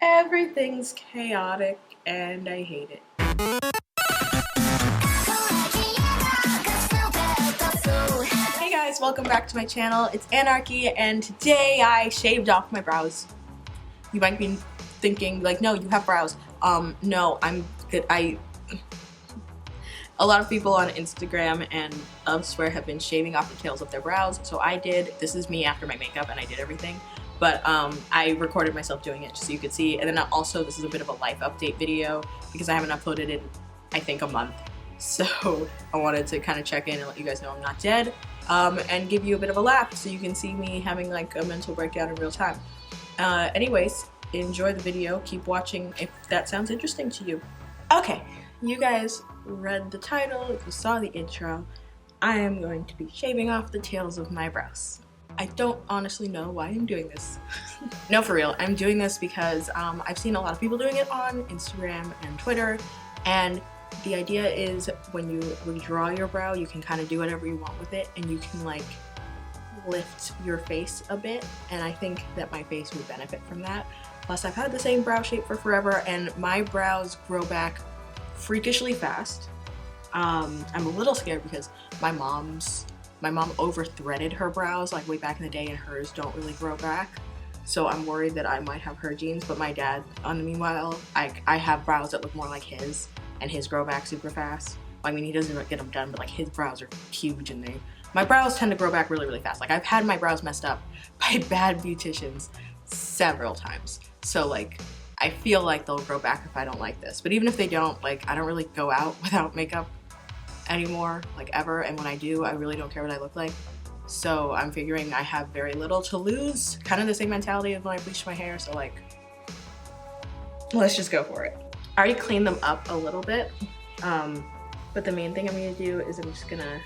Everything's chaotic and I hate it. Hey guys, welcome back to my channel. It's Anarchy and today I shaved off my brows. You might be thinking like, no, you have brows. No, I'm good. A lot of people on Instagram and elsewhere have been shaving off the tails of their brows, so I did. This is me after my makeup and I did everything. But I recorded myself doing it just so you could see. And then also this is a bit of a life update video because I haven't uploaded in, I think, a month. So I wanted to kind of check in and let you guys know I'm not dead and give you a bit of a laugh so you can see me having like a mental breakdown in real time. Anyways, enjoy the video. Keep watching if that sounds interesting to you. Okay, you guys read the title, if you saw the intro. I am going to be shaving off the tails of my brows. I don't honestly know why I'm doing this. No, for real, I'm doing this because I've seen a lot of people doing it on Instagram and Twitter, and the idea is when you redraw your brow, you can kind of do whatever you want with it, and you can like lift your face a bit, and I think that my face would benefit from that. Plus, I've had the same brow shape for forever, and my brows grow back freakishly fast. I'm a little scared because my mom over-threaded her brows like way back in the day, and hers don't really grow back. So I'm worried that I might have her genes, but my dad, on the meanwhile, I have brows that look more like his, and his grow back super fast. I mean, he doesn't get them done, but like his brows are huge, and my brows tend to grow back really, really fast. Like I've had my brows messed up by bad beauticians several times. So like, I feel like they'll grow back if I don't like this. But even if they don't, like I don't really go out without makeup anymore, like ever, and when I do, I really don't care what I look like. So I'm figuring I have very little to lose, kind of the same mentality as when I bleached my hair, so like, let's just go for it. I already cleaned them up a little bit, but the main thing I'm gonna do is I'm just gonna,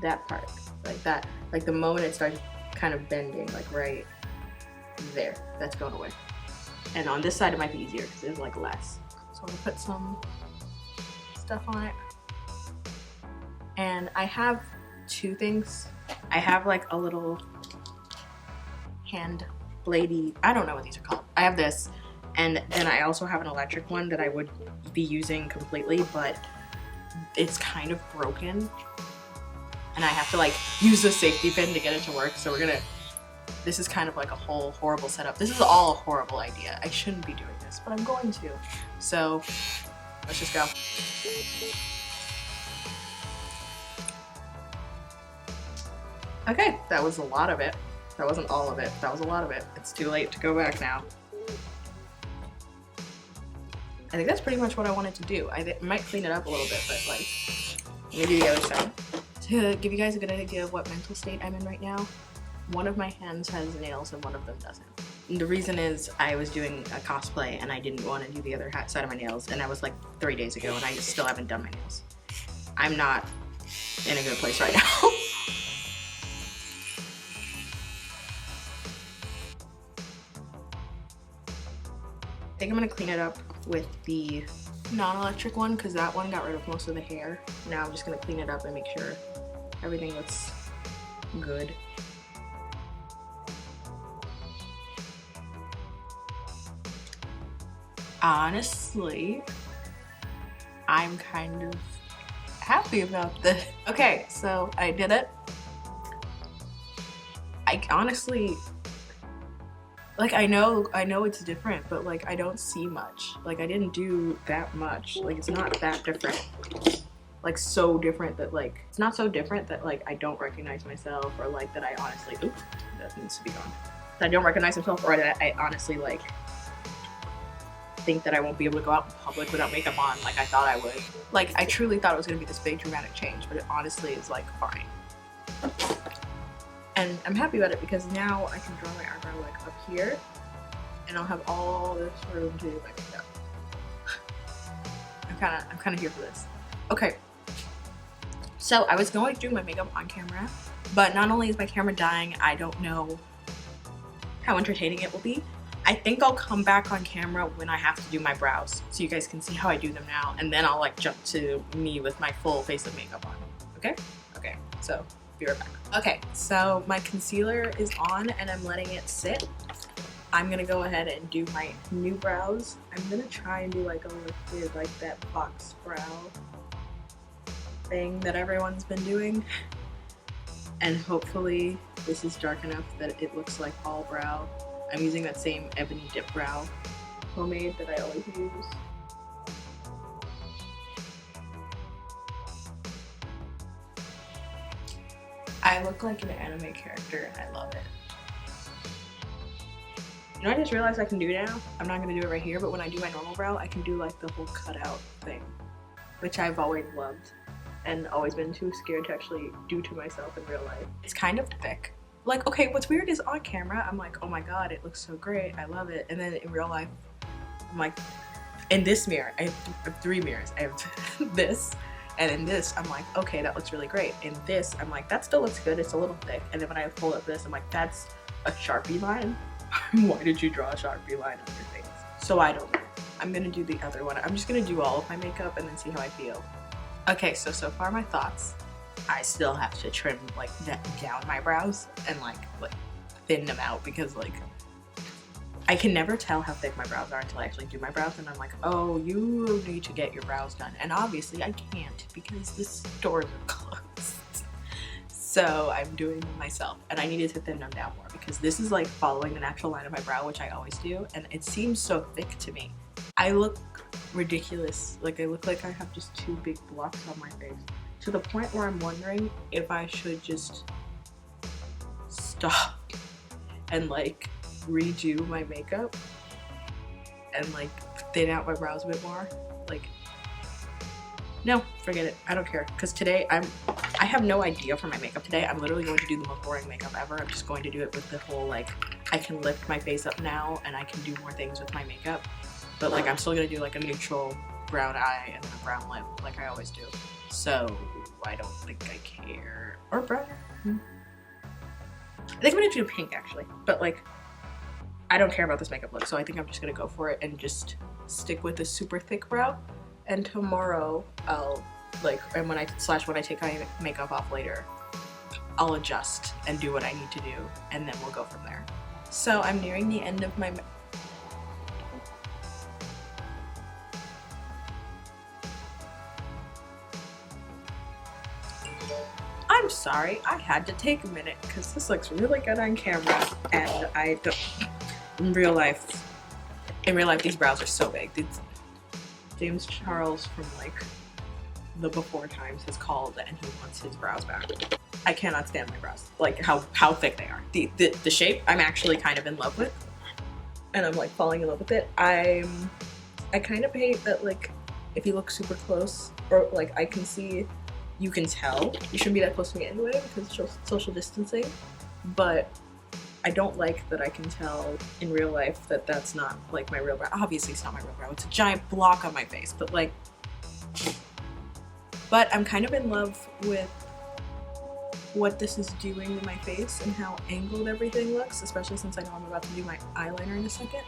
that part, like that, like the moment it starts kind of bending, like right there, that's going away. And on this side it might be easier because there's like less. So I'm gonna put some stuff on it. And I have two things. I have like a little hand bladey, I don't know what these are called. I have this, and then I also have an electric one that I would be using completely, but it's kind of broken. And I have to like use the safety pin to get it to work. So this is kind of like a whole horrible setup. This is all a horrible idea. I shouldn't be doing this, but I'm going to. So let's just go. Okay, that was a lot of it. That wasn't all of it, that was a lot of it. It's too late to go back now. I think that's pretty much what I wanted to do. I might clean it up a little bit, but like, let me do the other side. To give you guys a good idea of what mental state I'm in right now, one of my hands has nails and one of them doesn't. And the reason is I was doing a cosplay and I didn't want to do the other side of my nails, and that was like 3 days ago, and I still haven't done my nails. I'm not in a good place right now. I think I'm gonna clean it up with the non-electric one because that one got rid of most of the hair. Now I'm just gonna clean it up and make sure everything looks good. Honestly, I'm kind of happy about this. Okay, so I did it. I honestly, like I know it's different, but like I don't see much. Like I didn't do that much. Like it's not that different. Like so different that like, it's not so different that like I don't recognize myself, or like that I honestly, oops, that needs to be gone. That I don't recognize myself, or that I honestly like think that I won't be able to go out in public without makeup on like I thought I would. Like I truly thought it was gonna be this big dramatic change, but it honestly is like fine. And I'm happy about it because now I can draw my eyebrow like up here, and I'll have all this room to do my makeup. I'm kind of here for this. Okay, so I was going to do my makeup on camera, but not only is my camera dying, I don't know how entertaining it will be. I think I'll come back on camera when I have to do my brows, so you guys can see how I do them now, and then I'll like jump to me with my full face of makeup on. Okay? Okay, so be right back. Okay, so my concealer is on and I'm letting it sit. I'm gonna go ahead and do my new brows. I'm gonna try and do like a lifted, like that box brow thing that everyone's been doing. And hopefully this is dark enough that it looks like all brow. I'm using that same Ebony Dip Brow pomade that I always use. I look like an anime character and I love it. You know, I just realized I can do now? I'm not gonna do it right here, but when I do my normal brow, I can do like the whole cutout thing, which I've always loved and always been too scared to actually do to myself in real life. It's kind of thick. Like, okay, what's weird is on camera, I'm like, oh my god, it looks so great, I love it. And then in real life, I'm like, in this mirror, I have 3 mirrors. I have this, and in this, I'm like, okay, that looks really great. In this, I'm like, that still looks good, it's a little thick. And then when I pull up this, I'm like, that's a Sharpie line? Why did you draw a Sharpie line on your face? So I don't know. I'm gonna do the other one. I'm just gonna do all of my makeup and then see how I feel. Okay, so far my thoughts. I still have to trim like down my brows and like thin them out because like I can never tell how thick my brows are until I actually do my brows, and I'm like, oh, you need to get your brows done. And obviously I can't because the stores are closed. So I'm doing them myself, and I needed to thin them down more because this is like following the natural line of my brow, which I always do, and it seems so thick to me. I look ridiculous. Like I look like I have just 2 big blocks on my face, to the point where I'm wondering if I should just stop and like redo my makeup and like thin out my brows a bit more. Like, no, forget it. I don't care. Because today I have no idea for my makeup today. I'm literally going to do the most boring makeup ever. I'm just going to do it with the whole like, I can lift my face up now and I can do more things with my makeup. But like, I'm still gonna do like a neutral brown eye and then a brown lip like I always do. So I don't think I care. Or brown. I think I'm gonna do pink actually. But like, I don't care about this makeup look, so I think I'm just gonna go for it and just stick with the super thick brow. And tomorrow I'll like, and when I take my makeup off later, I'll adjust and do what I need to do, and then we'll go from there. So I'm nearing the end of my I'm sorry, I had to take a minute because this looks really good on camera, and I don't. In real life, these brows are so big. James Charles from like the before times has called and he wants his brows back. I cannot stand my brows, like how thick they are. The shape I'm actually kind of in love with, and I'm like falling in love with it. I kind of hate that like if you look super close, or like I can see, you can tell. You shouldn't be that close to me anyway because it's social distancing, but I don't like that I can tell in real life that that's not like my real brow. Obviously it's not my real brow, it's a giant block on my face, but like, but I'm kind of in love with what this is doing to my face and how angled everything looks, especially since I know I'm about to do my eyeliner in a second.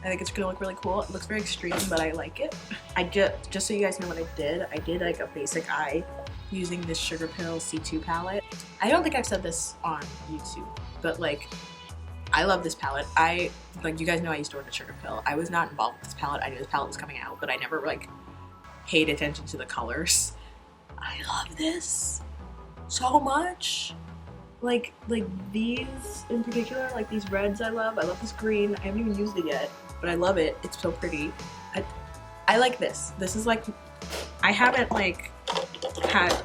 I think it's gonna look really cool. It looks very extreme, but I like it. Just so you guys know what I did like a basic eye using this Sugar Pill C2 palette. I don't think I've said this on YouTube, but like, I love this palette. Like, you guys know I used to work at Sugar Pill. I was not involved with this palette. I knew this palette was coming out, but I never like paid attention to the colors. I love this so much. Like these in particular, like these reds I love. I love this green. I haven't even used it yet, but I love it. It's so pretty. I like this. This is like, I haven't like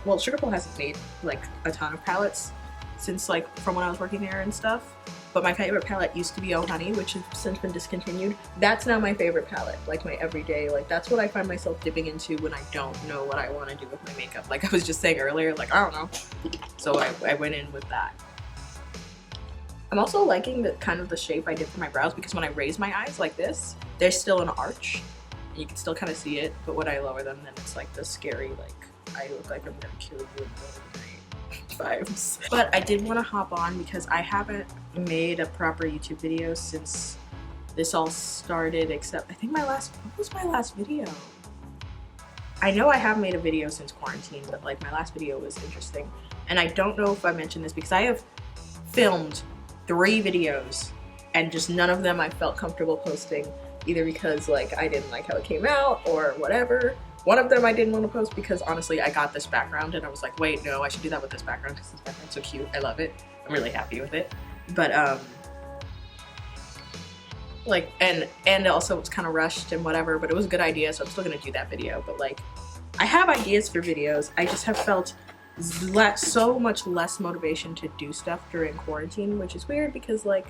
well, Sugar Pill hasn't made like a ton of palettes since like from when I was working there and stuff, but my favorite palette used to be Oh Honey, which has since been discontinued. That's now my favorite palette, like my everyday, like that's what I find myself dipping into when I don't know what I want to do with my makeup. Like I was just saying earlier, like I don't know, so I went in with that. I'm also liking the kind of the shape I did for my brows, because when I raise my eyes like this, there's still an arch and you can still kind of see it, but when I lower them, then it's like the scary, like I look like I'm gonna kill you in the middle of the night vibes. But I did want to hop on because I haven't made a proper YouTube video since this all started, except I think what was my last video? I know I have made a video since quarantine, but like my last video was interesting. And I don't know if I mentioned this because I have filmed 3 videos and just none of them I felt comfortable posting, either because like I didn't like how it came out or whatever. One of them I didn't want to post because honestly I got this background and I was like, wait, no, I should do that with this background because this background's so cute. I love it. I'm really happy with it. But like, and also it's kind of rushed and whatever, but it was a good idea, so I'm still gonna do that video. But like, I have ideas for videos. I just have felt so much less motivation to do stuff during quarantine, which is weird because like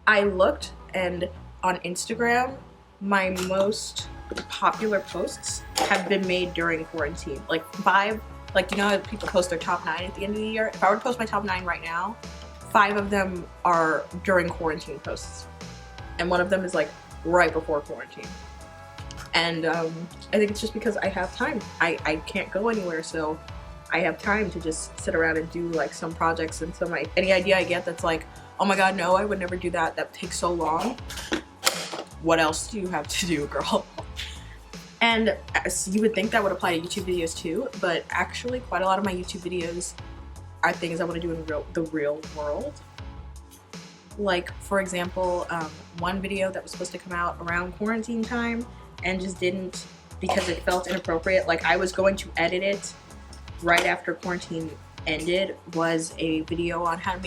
I looked, and on Instagram my most popular posts have been made during quarantine. Like 5, like, you know how people post their top 9 at the end of the year? If I were to post my top 9 right now, 5 of them are during quarantine posts, and one of them is like right before quarantine. And I think it's just because I have time. I can't go anywhere, so I have time to just sit around and do like some projects, and any idea I get that's like, oh my god, no, I would never do that, that takes so long. What else do you have to do, girl? And you would think that would apply to YouTube videos too, but actually quite a lot of my YouTube videos are things I want to do in the real world. Like, for example, one video that was supposed to come out around quarantine time and just didn't because it felt inappropriate. Like, I was going to edit it right after quarantine ended, was a video on how to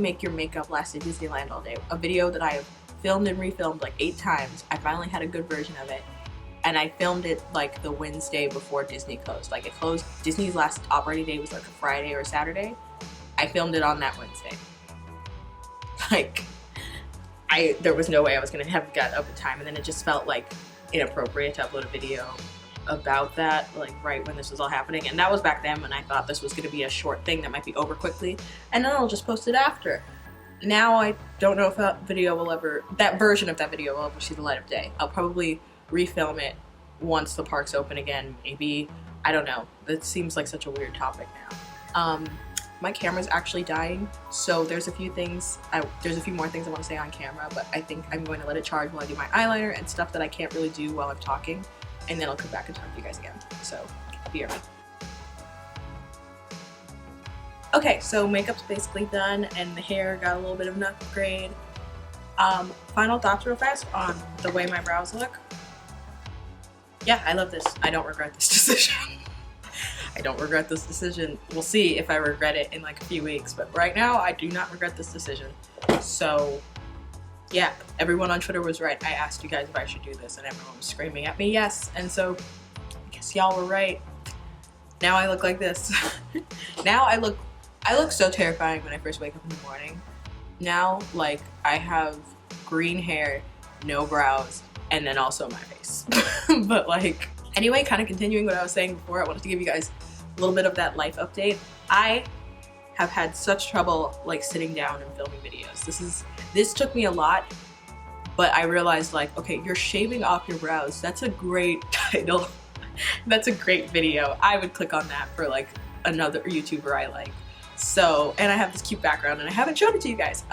make your makeup last at Disneyland all day. A video that I have filmed and refilmed like 8 times. I finally had a good version of it, and I filmed it like the Wednesday before Disney closed. Like, it closed, Disney's last operating day was like a Friday or a Saturday. I filmed it on that Wednesday. Like, there was no way I was gonna have got up in time, and then it just felt like inappropriate to upload a video about that, like right when this was all happening. And that was back then when I thought this was gonna be a short thing that might be over quickly, and then I'll just post it after. Now I don't know if that version of that video will ever see the light of day. I'll probably refilm it once the parks open again, maybe. I don't know. That seems like such a weird topic now. My camera's actually dying, so there's a few more things I want to say on camera, but I think I'm going to let it charge while I do my eyeliner and stuff that I can't really do while I'm talking, and then I'll come back and talk to you guys again. So, be right back. Okay, so makeup's basically done, and the hair got a little bit of an upgrade. Final thoughts real fast on the way my brows look. Yeah, I love this. I don't regret this decision. I don't regret this decision. We'll see if I regret it in like a few weeks, but right now I do not regret this decision. So yeah, everyone on Twitter was right. I asked you guys if I should do this, and everyone was screaming at me yes, and so I guess y'all were right. Now I look like this. Now I look so terrifying when I first wake up in the morning. Now, like, I have green hair, no brows, and then also my face. But like, anyway, kind of continuing what I was saying before, I wanted to give you guys a little bit of that life update. I have had such trouble like sitting down and filming videos. This took me a lot, but I realized like, okay, you're shaving off your brows. That's a great title. That's a great video. I would click on that for like another YouTuber I like. So, and I have this cute background and I haven't shown it to you guys.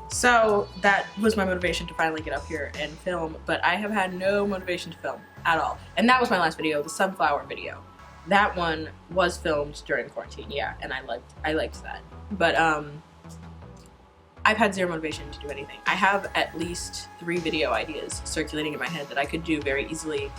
So that was my motivation to finally get up here and film, but I have had no motivation to film at all. And that was my last video, the sunflower video. That one was filmed during quarantine, yeah, and I liked that. But I've had zero motivation to do anything. I have at least 3 video ideas circulating in my head that I could do very easily.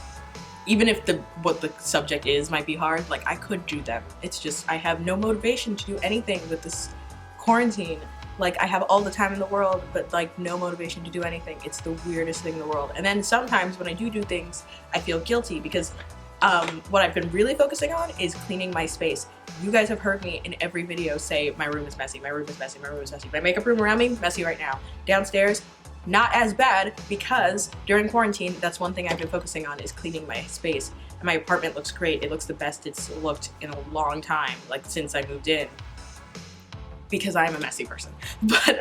Even if what the subject is might be hard, like I could do them. It's just I have no motivation to do anything with this quarantine. Like, I have all the time in the world, but like no motivation to do anything. It's the weirdest thing in the world. And then sometimes when I do things, I feel guilty because what I've been really focusing on is cleaning my space. You guys have heard me in every video say my room is messy, my room is messy, my room is messy. My makeup room around me, messy right now. Downstairs, not as bad, because during quarantine, that's one thing I've been focusing on is cleaning my space. And my apartment looks great. It looks the best it's looked in a long time, like since I moved in, because I'm a messy person. But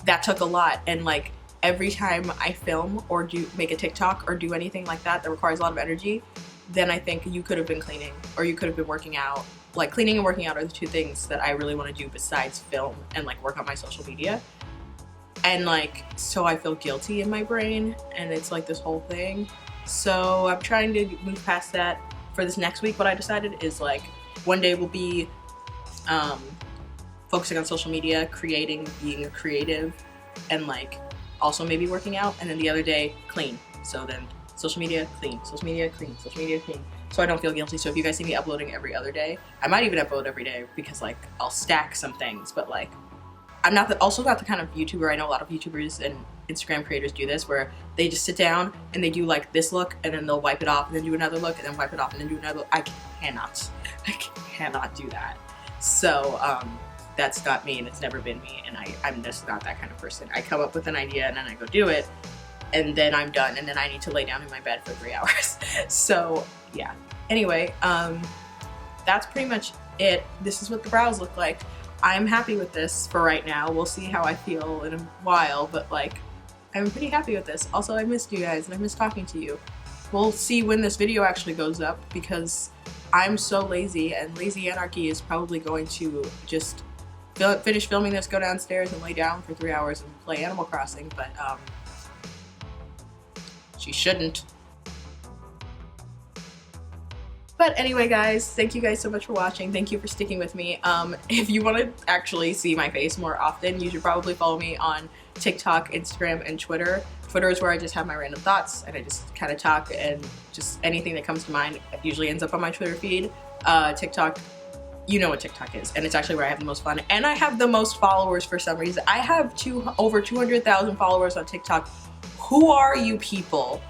that took a lot, and like every time I film or make a TikTok or do anything like that requires a lot of energy, then I think you could have been cleaning or you could have been working out. Like, cleaning and working out are the 2 things that I really want to do besides film and like work on my social media. And like, so I feel guilty in my brain, and it's like this whole thing. So I'm trying to move past that. For this next week, what I decided is like, one day will be focusing on social media, creating, being a creative, and like also maybe working out. And then the other day, clean. So then social media, clean, social media, clean, social media, clean. So I don't feel guilty. So if you guys see me uploading every other day, I might even upload every day because like I'll stack some things, but like I'm also not the kind of YouTuber. I know a lot of YouTubers and Instagram creators do this where they just sit down and they do like this look and then they'll wipe it off and then do another look and then wipe it off and then do another look. I cannot do that. So that's not me and it's never been me, and I'm just not that kind of person. I come up with an idea and then I go do it and then I'm done and then I need to lay down in my bed for 3 hours. So yeah. Anyway, that's pretty much it. This is what the brows look like. I'm happy with this for right now. We'll see how I feel in a while, but like, I'm pretty happy with this. Also, I missed you guys and I missed talking to you. We'll see when this video actually goes up because I'm so lazy, and Lazy Anarchy is probably going to just finish filming this, go downstairs and lay down for 3 hours and play Animal Crossing, but she shouldn't. But anyway, guys, thank you guys so much for watching. Thank you for sticking with me. If you want to actually see my face more often, you should probably follow me on TikTok, Instagram, and Twitter. Twitter is where I just have my random thoughts and I just kind of talk, and just anything that comes to mind usually ends up on my Twitter feed. TikTok, you know what TikTok is, and it's actually where I have the most fun. And I have the most followers for some reason. I have over 200,000 followers on TikTok. Who are you people?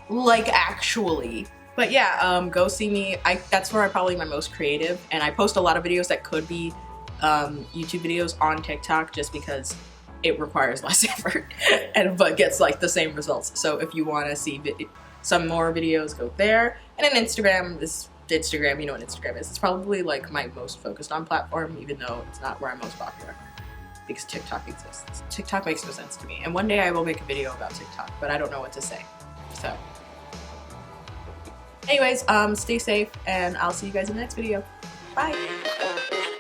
Like, actually. But yeah, go see me. That's where I'm probably my most creative, and I post a lot of videos that could be YouTube videos on TikTok just because it requires less effort but gets like the same results. So if you want to see some more videos, go there. And then Instagram, you know what Instagram is. It's probably like my most focused on platform, even though it's not where I'm most popular because TikTok exists. TikTok makes no sense to me, and one day I will make a video about TikTok, but I don't know what to say. So anyways, stay safe, and I'll see you guys in the next video. Bye!